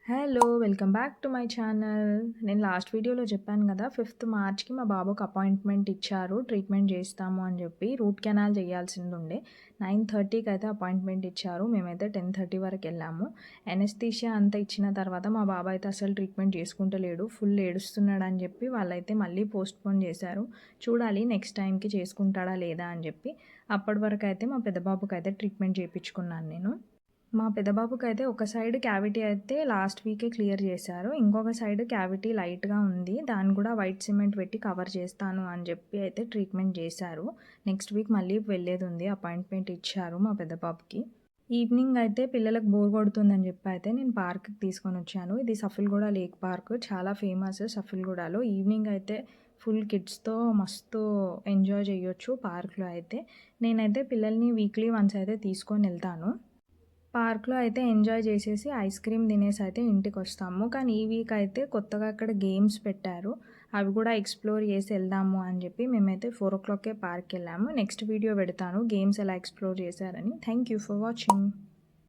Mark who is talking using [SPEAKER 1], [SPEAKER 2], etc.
[SPEAKER 1] Hello! Welcome back to my channel. నేను last వీడియోలో చెప్పాను గదా! 5థ్ మార్చ్‌కి మా బాబుకి అపాయింట్మెంట్ ఇచ్చారు. ట్రీట్మెంట్ చేస్తాము అని చెప్పి. Root canal చేయాల్సిందుండే. 9:30కి అయితే అపాయింట్మెంట్ ఇచ్చారు. మేమైతే 10:30 వరకెళ్ళాము. ఎనస్థీషియా అంతా ఇచ్చిన తర్వాత మా బాబు అయితే అసలు ట్రీట్మెంట్ చేసుకుంటలేడు. ఫుల్ ఏడుస్తున్నాడని చెప్పి వాళ్ళైతే మళ్ళీ పోస్ట్‌పోన్ చేశారు. చూడాలి నెక్స్ట్ టైమ్‌కి చేసుకుంటాడా లేదా అని చెప్పి. అప్పటి వరకైతే మా పెద్ద బాబుకైతే ట్రీట్మెంట్ చేపించుకున్నాను నేను. మా పెద్ద బాబుకైతే ఒక సైడ్ క్యావిటీ అయితే లాస్ట్ వీకే క్లియర్ చేశారు. ఇంకొక సైడ్ క్యావిటీ లైట్‌గా ఉంది. దాన్ని కూడా వైట్ సిమెంట్ పెట్టి కవర్ చేస్తాను అని చెప్పి అయితే ట్రీట్మెంట్ చేశారు. నెక్స్ట్ వీక్ మళ్ళీ వెళ్ళేదుంది. అపాయింట్మెంట్ ఇచ్చారు మా పెద్ద బాబుకి. ఈవినింగ్ అయితే పిల్లలకు బోర్ కొడుతుందని చెప్పి అయితే నేను పార్క్‌కి తీసుకొనొచ్చాను. ఇది సఫిల్గూడ లేక్ పార్క్. చాలా ఫేమస్ సఫిల్గూడలో. ఈవినింగ్ అయితే ఫుల్ కిడ్స్‌తో మస్తు ఎంజాయ్ చేయొచ్చు పార్క్‌లో అయితే. నేనైతే పిల్లల్ని వీక్లీ వన్స్ అయితే తీసుకొనెళ్తాను. పార్క్‌లో అయితే ఎంజాయ్ చేసేసి ఐస్ క్రీమ్ తినేసి అయితే ఇంటికొస్తాము. కానీ ఈ వీక్ అయితే కొత్తగా అక్కడ గేమ్స్ పెట్టారు. అవి కూడా ఎక్స్‌ప్లోర్ చేసి వెళ్దాము అని చెప్పి మేమైతే 4:00కే పార్క్‌కెళ్ళాము. నెక్స్ట్ వీడియో పెడతాను గేమ్స్ ఎలా ఎక్స్‌ప్లోర్ చేశారని. Thank you for watching.